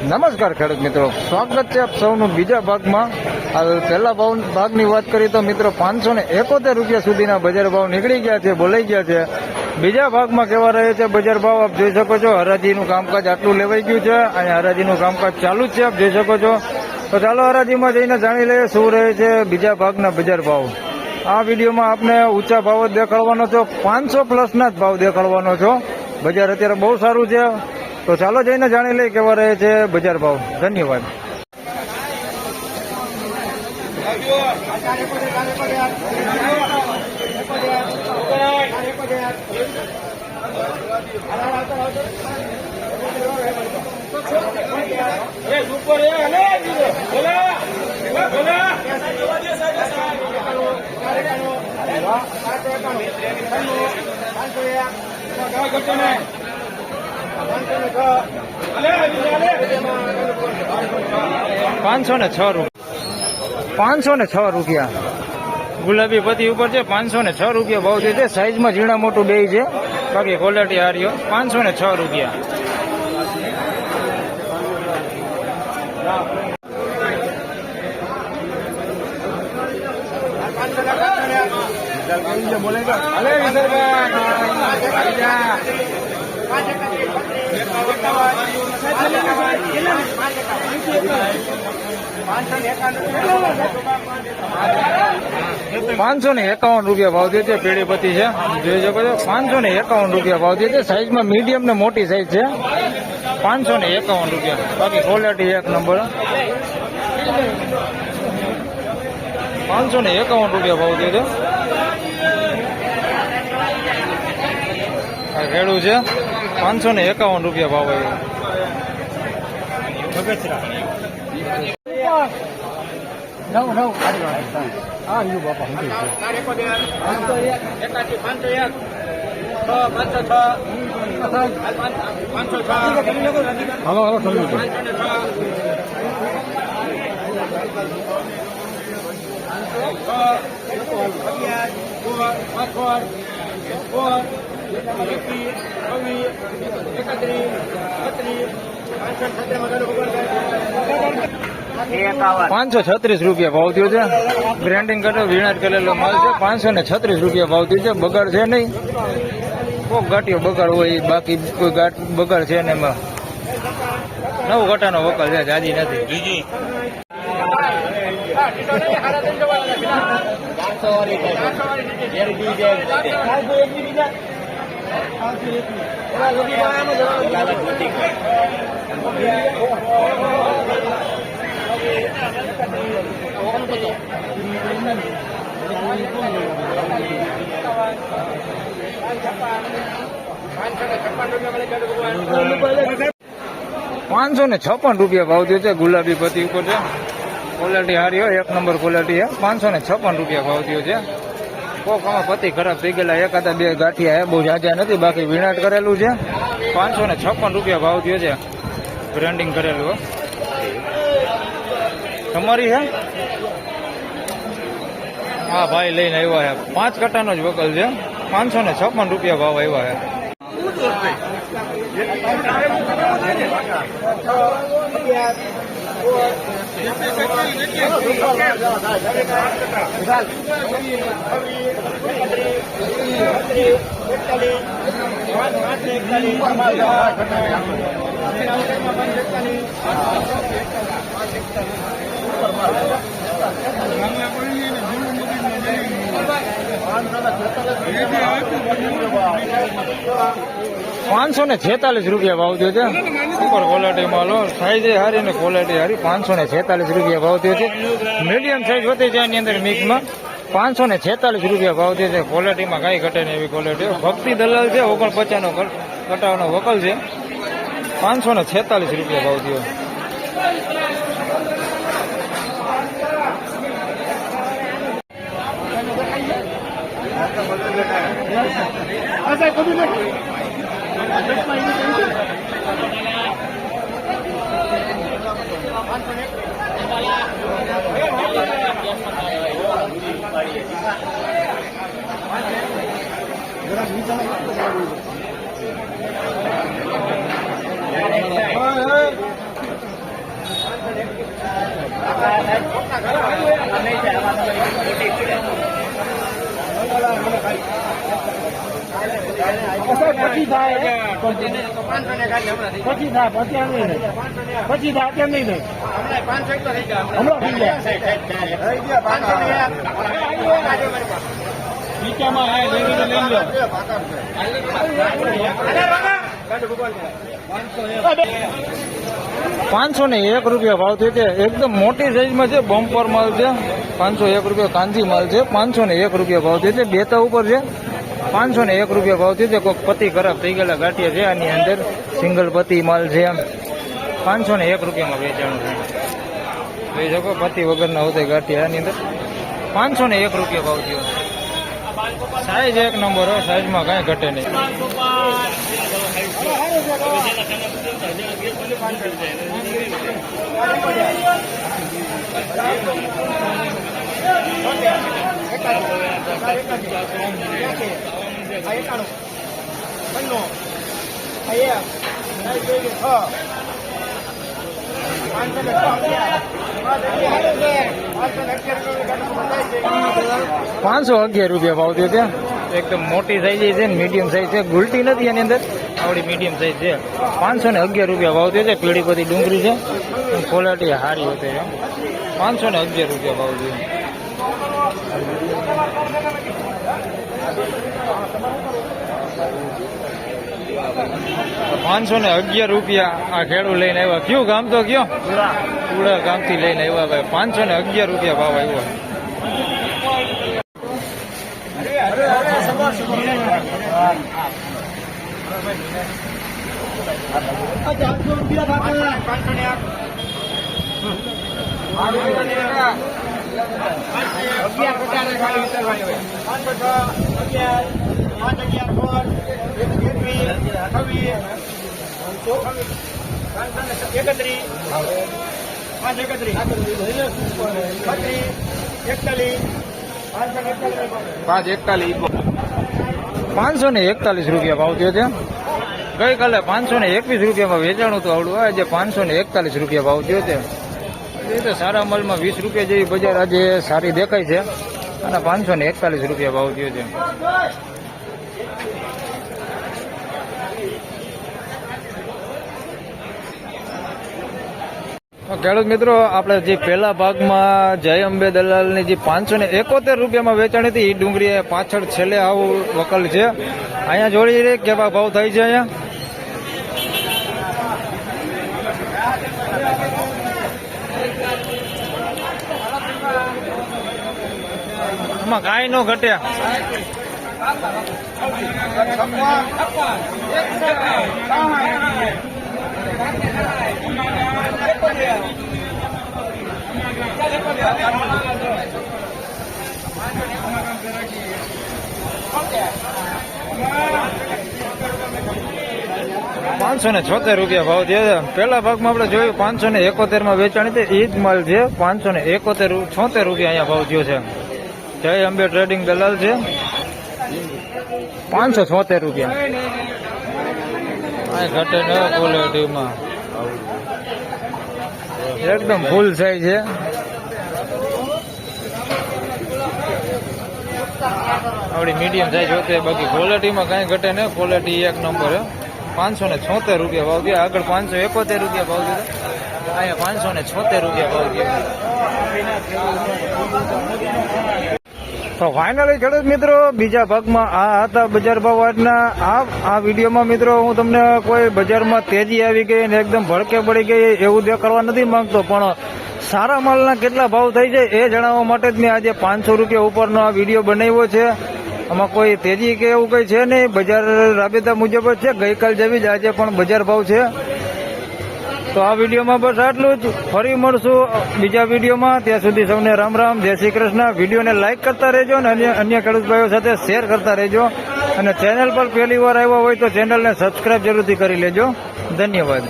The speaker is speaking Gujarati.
નમસ્કાર ખેડૂત મિત્રો, સ્વાગત છે આપ સૌનું બીજા ભાગમાં. પહેલા ભાગની વાત કરીએ તો મિત્રો 571 રૂપિયા સુધીના બજાર ભાવ નીકળી ગયા છે, બોલાઈ ગયા છે. બીજા ભાગમાં કેવા રહે છે બજાર ભાવ આપ જોઈ શકો છો. હરાજીનું કામકાજ આટલું લેવાઈ ગયું છે અને હરાજીનું કામકાજ ચાલુ જ છે, આપ જોઈ શકો છો. તો ચાલો હરાજીમાં જઈને જાણી લઈએ શું રહે છે બીજા ભાગના બજાર ભાવ. આ વિડીયોમાં આપને ઊંચા ભાવ જ દેખાડવાનો છો, 500 પ્લસના જ ભાવ દેખાડવાનો છો. બજાર અત્યારે બહુ સારું છે, તો ચાલો જઈને જાણી લઈએ કેવા રહે છે બજાર ભાવ. ધન્યવાદ. ₹506 ગુલાબી પતિ ઉપર છે. 506 રૂપિયા ભાવ છે. સાઈઝમાં ઝીણા મોટું બે છે, બાકી ક્વોલિટી હારી. 506 રૂપિયા. ₹551 ભાવ દે છે. પેઢીપતિ છે, જોઈ શકો છો. ₹551 ભાવ દે છે. સાઈઝમાં મીડિયમ ને મોટી સાઈઝ છે. ₹551, બાકી ક્વોલિટી એક નંબર. ₹551 ભાવ દે છે. આ ખેડૂ છે. ₹551 ભાવ આવ્યો. ₹536 ભાવ થયો છે. બ્રેન્ડિંગ કરેલો વીણાટ કરેલો માલ છે. ₹536 ભાવ થયો છે. બગાડ છે નહીં, કોક ગાંઠીઓ બગાડ હોય, બાકી કોઈ બગાડ છે ને. એમાં 9 ગટાનો વકલ છે, જાજી નથી. ₹556 ભાવ થયો છે. ગુલાબી પતિ ઉપર છે. ક્વોલિટી સારી હોય, એક નંબર ક્વોલિટી છે. ₹556 ભાવ થયો છે. કોક આમાં પતિ ખરાબ થઈ ગયેલા, એકાદા બે ગાંઠિયા બહુ જાજા નથી, બાકી વીણાટ કરેલું છે. ₹556 ભાવ થયો છે. બ્રેન્ડિંગ કરેલું તમારી છે. હા ભાઈ લઈને આવ્યા છે. 5 કટાનો જ વકલ છે. ₹556 ભાવ આવ્યા છે. ₹546 ભાવ થયો છે. સુપર ક્વોલિટી માલો, સાઈઝ હારી ને ક્વોલિટી હારી. ₹546 ભાવ થયો છે. મીડિયમ સાઈઝ હોતી છે આની અંદર મિક્સમાં. ₹546 ભાવ થયો છે. ક્વોલિટીમાં કઈ ઘટે નહીં એવી ક્વોલિટી. ભક્તિ દલાલ છે. 49 કટાવનો વકલ છે. ₹546 ભાવ થયો. પછી થાય પછી થાય પછી થાય કેમ નહીં થાય હમણાં થઈ ₹501 ભાવ થયો છે. એકદમ મોટી સાઈઝમાં છે, બમ્પર માલ છે. ₹501 કાંજી માલ છે. ₹501 ભાવ થયો છે. બેતા ઉપર છે. ₹501 ભાવ થયો છે. કોઈક પતિ ખરાબ થઈ ગયેલા ગાંઠિયા છે આની અંદર. સિંગલ પતિ માલ છે. ₹501 વેચાણું છે. જોઈ શકો પતિ વગરના હોતે ગાંઠિયા આની અંદર. ₹501 ભાવ થયો. સાઈઝ એક નંબર હોય, સાઈઝમાં કાંઈ ઘટે નહીં. ₹511 ભાવ થયો છે. એકદમ મોટી સાઈઝ છે, મીડિયમ સાઈઝ છે. ગુલટી નથી એની અંદર, આવડી મીડિયમ સાઈઝ છે. ₹511 ભાવ થયો છે. પીળી બધી ડુંગળી છે, ક્વોલિટી સારી હોતી છે. ₹511 ભાવ થયો. ₹511 આ ખેડૂત લઈને આવ્યા. કયું ગામ તો કયો? ઉડા ગામથી લઈને આવ્યા ભાઈ. ₹511 ભાવ આવ્યો. ₹541 ભાવ થયો છે. ગઈકાલે ₹521 વેચાણું તો આવડું. આજે ₹541 ભાવ થયો છે. એ તો સારા માલમાં ₹20 જેવી બજાર આજે સારી દેખાય છે અને ₹541 ભાવ થયો છે. ખેડૂત મિત્રો, આપણે જે પહેલા ભાગમાં જય અંબે દલાલની જે ₹571 વેચાણી હતી, એ ડુંગળી પાછળ છેલ્લે આવું વકલ છે. અહીંયા જોડી રે કેવા ભાવ થાય છે. અહીંયા આમાં કાંઈ ન ઘટ્યા. ₹576 ભાવ છે. પહેલા ભાગમાં આપણે જોયું ₹571 વેચાણી હતી, એ જ માલ છે. ₹576 અહીંયા ભાવ થયો છે. જય અંબે ટ્રેડિંગ દલાલ છે. ₹576 આ ઘટે ન ક્વોલિટીમાં એકદમ ફૂલ સાઈઝ છે. આવડી મીડિયમ સાઈઝ હોતી, બાકી ક્વોલિટીમાં કાંઈ ઘટે ને. ક્વોલિટી એક નંબર છે. ₹576 ભાવ થયો. આગળ ₹571 ભાવ થયો. અહીંયા ₹576 ભાવ થયો. તો ફાઇનલી ખેડૂત મિત્રો, બીજા ભાગમાં આ હતા બજાર ભાવ આજના. આ વિડીયોમાં મિત્રો હું તમને કોઈ બજારમાં તેજી આવી ગઈ ને એકદમ ભડકે પડી ગઈ એવું દેખાડવા નથી માંગતો, પણ સારા માલના કેટલા ભાવ થઈ જાય એ જણાવવા માટે જ મેં આજે ₹500 ઉપરનો આ વિડીયો બનાવ્યો છે. આમાં કોઈ તેજી કે એવું કંઈ છે નહીં, બજાર રાબેતા મુજબ જ છે. ગઈકાલ જેવી જ આજે પણ બજાર ભાવ છે. તો આ વિડીયોમાં બસ આટલું જ. ફરી મળશું બીજા વિડીયોમાં. ત્યાં સુધી સૌને રામ રામ, જય શ્રી કૃષ્ણ. વિડીયોને લાઇક કરતા રહેજો અને અન્ય ખેડૂત ભાઈઓ સાથે શેર કરતા રહેજો. અને ચેનલ પર પહેલી વાર આવ્યા હોય તો ચેનલને સબસ્ક્રાઇબ જરૂરથી કરી લેજો. ધન્યવાદ.